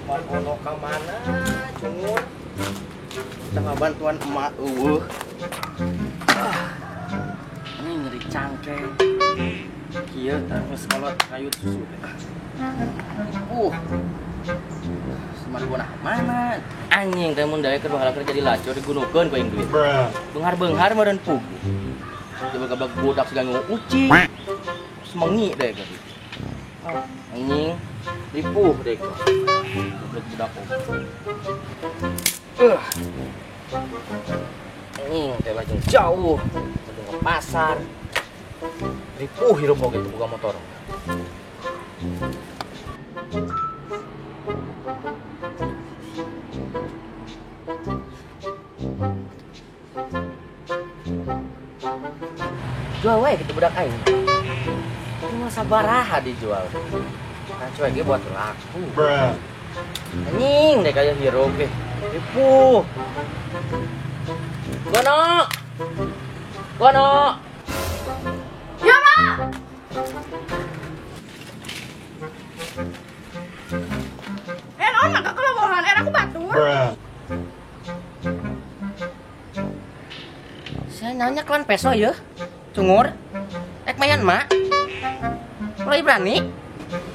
Margono ka mana, cungur? Tengah bantuan emak Ini nyeri cangkeng. Kieu terus kolot kayu susu. Margono mana? Anjing teh mun daek keur bahala kerja di lacur digunukeun ku aing duit. Beunghar-beunghar meureun pugu. Coba kabag budak seganggu ucing. Semengi deh gitu. Anjing ripuh deh kok. Budak kok. Anjing teh lajeng jauh. Lajeng ke pasar. Ripuh hirup oge teh boga motor. Jual wae gitu budak aing. Cuma sabaraha dijual. Kan cuy ge buat laku. Anjing deh kayak hero ge. Ripuh. Gono. Gono. Ya, Ma. Non maka kelowongan era aku batur. Saya nanya klan peso ya. Cungur. Ek mayan mak. Mulai berani.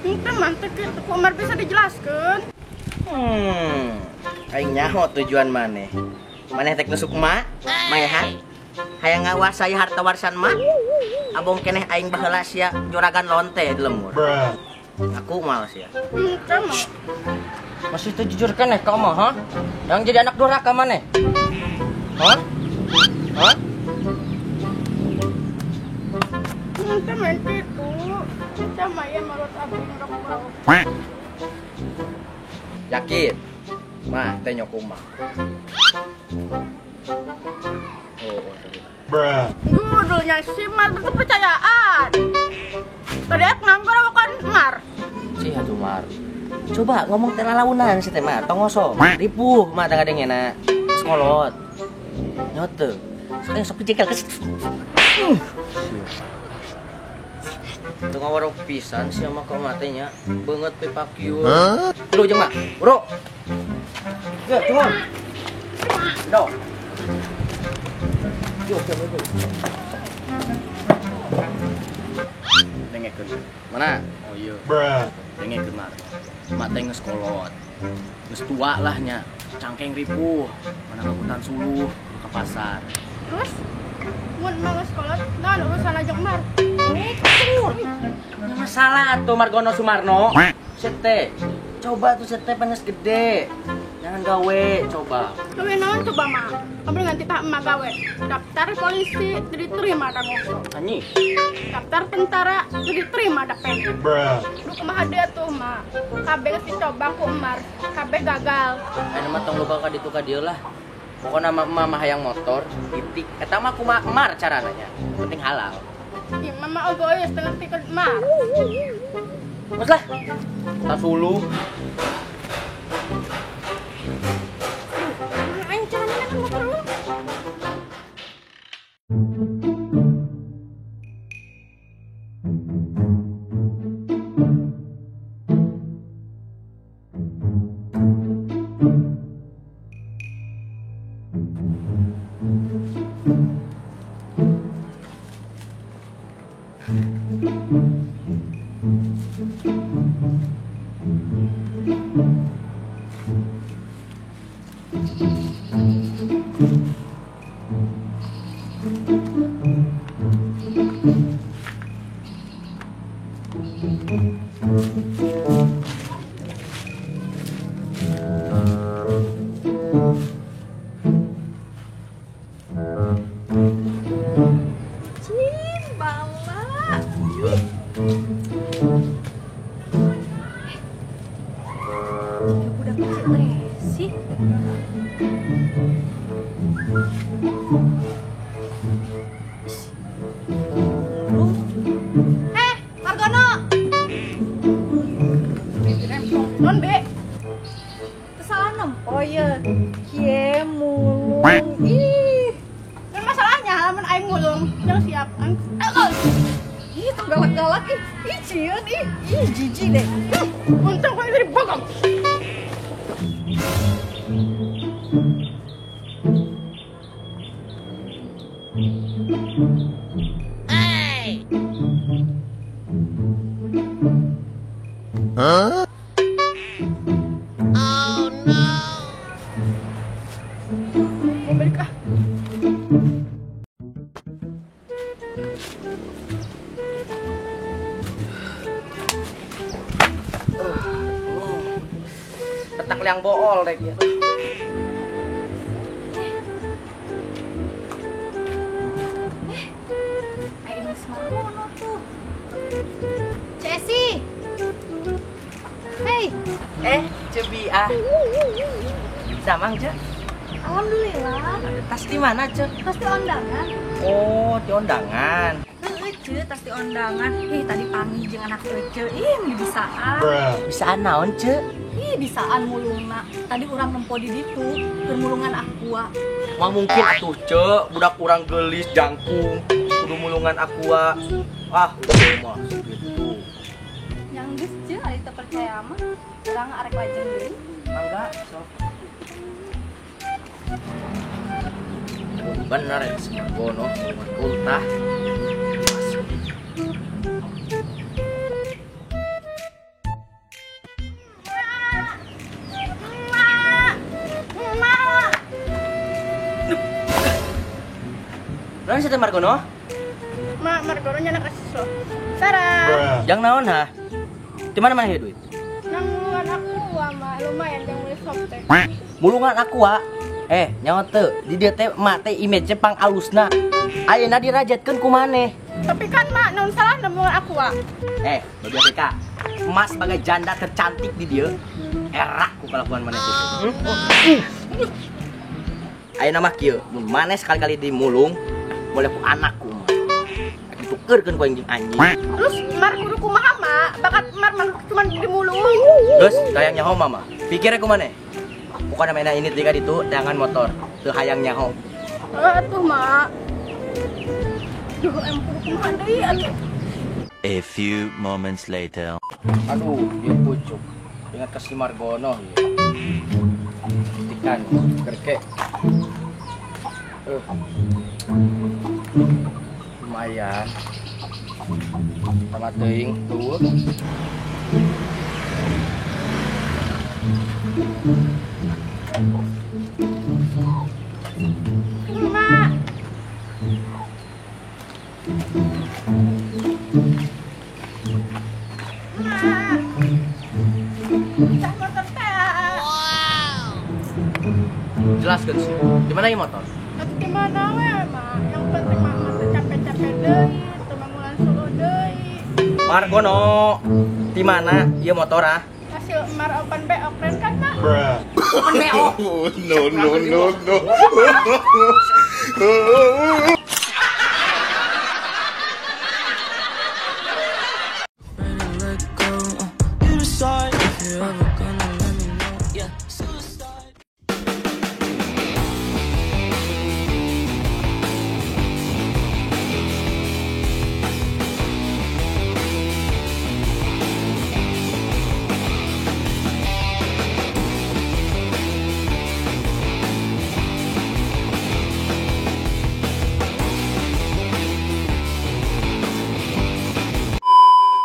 Mungkin mantep gitu, Umar bisa dijelaskan. Aing nyaho tujuan maneh. Maneh tek nusuk mak, maehan. Hayang ngawasai harta warisan mak. Abong keneh aing baheula sia juragan lonte di lemur. Aku males ya. Mungkin mah. Masih itu jujur keneh kau mah, ha? Yang jadi anak durhaka maneh. Hah? Hah? Mungkin main itu. Kita main marut abdi ngerok-ngerok. Yakin? Mah, teh nyokuma. Gudulnya si Mar berkepercayaan. Tadi aku nganggur bukan Mar. Si atuh Mar. Coba ngomong teh lalaunan si teh Mar, tong ngoso. Ripuh mah tangga dengena. Ngolot. Nyote. Sekarang sok dicekel ke situ. Tuh ngawarok pisan sih sama kau matenya. Banget pe pakieu. Lu jeung mah. Bro. Ya, cuma. Do. Yo, coba dulu. Dengekeun. Mana? Oh iya. Dengekeun Mar. Mak teh geus kolot. Geus tua lah nya. Cangkeng ripuh. Mana ngabutan suluh ke pasar. Terus? Mun mau sekolah, nah urusan aja Mar. Nggak masalah tuh Margono Sumarno. Sete. Coba tuh sete panas gede. Jangan gawe, coba. Gawe naon coba mah? Kamu nganti tak emak gawe. Daftar polisi diterima ada ngoso. Anyi. Daftar tentara diterima ada pendek. Lu kumaha dia tuh mah. Kabeh geus dicoba ku Umar. Kabeh gagal. Anu mah tong loba ka ditu ka dieu lah. Pokona mah hayang motor, titik. Eta mah kumaha Mar carana nya. Penting halal. Ih, mama ogoy setengah tiket Mar. Mas lah. Tas hulu. Aing caranya kan motor lu. Udah kecil sih. Margono. Non be. Kesalahan nempo ya. Kie mulung. Ih. Kan masalahnya halaman aing mulung. Yang siap. Ih, tuh galak-galak ih. Ih, cian ih. Ih, jijik deh. Untung kau dari bogong. liang bool deh ya. Ayo Margono tuh. Cesi. Hei. Cebi ah. Samang ce. Alhamdulillah. Tas di mana ce? Tas di undangan. Oh, di undangan. Ce, tas di undangan. Tadi pagi jeung anak kecil. Bisaan. Bisaan naon ce? Bisaan mulungna. Tadi urang nempo di ditu, keur mulungan aqua. Wah mungkin atuh ce, budak urang gelis jangkung, kudu mulungan aqua. Mah gitu. Yang geus ce, ari teu percaya mah. Urang arek lajeng deui. Mangga, sok. Bener ya, Margono, mulungan ultah. Naon sih Margono? Margono nya anak asiswa. Sarah. Yang naon ha? Di mana mana duit? Nang mulungan aqua mah lumayan yang mulai softtek. Mulungan aqua. Nyawa teu, di dieu teh mak teh image pang alusna. Ayeuna dirajatkeun ku maneh. Tapi kan mak naon salah mulungan aqua. Bagi Afrika, emas sebagai janda tercantik di dia, erak ku kelakuan maneh gitu. Ayeuna mah kieu, mun maneh sekali-kali dimulung, boleh ku anakku. Ditukeurkeun ku anjing. Terus mar kudu kumaha mak? Bakat mar cuma dimulung. Terus hayang nyaho mama. Pikirnya ku maneh. Bukan mainan ini tiga itu dengan motor. Teu hayang nyaho. Atuh mak. Duh em kudu kumaha deui atuh. A few moments later. Aduh, dia pucuk. Ingat ke si Margono ya. Ikan, kerke. Lumayan. Sama teuing tuh. Mak. Jelaskan sih. Di mana motor? Atuh di mana we mak? Yang penting mak teu capek-capek deui, teu mangulan suluh deui. Margono, di mana? Ieu motor ah? Hasil mar open BO keren kan mak? Open BO. No.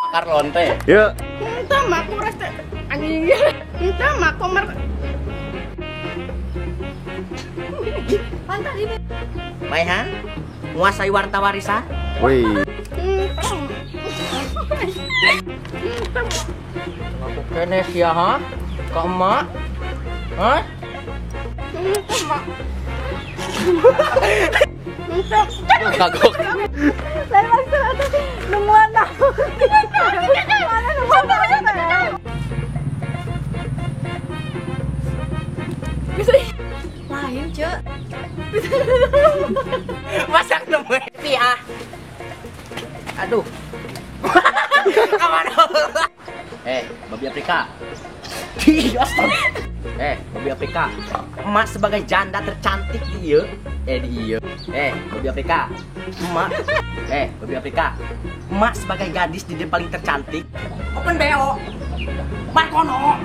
Karlon teh. Yuk. Entah mak kuras teh anjing. Entah mak komer. Pantas ini. Maihan, menguasai warta warisan. Wih. Aku kene sia ha? Ka emak? Hah? Mak. Entah. Kagok. Saya maksud atuh nemuan aku. Mana nemuan? Bisa lain, Cek. Masak nemu ya. Aduh. Kemana? Babi Afrika. Babi Afrika. Emak sebagai janda tercantik di ieu. Babi Afrika. Emak. Babi Afrika. Emak sebagai gadis di dia paling tercantik. Open BO. Margono.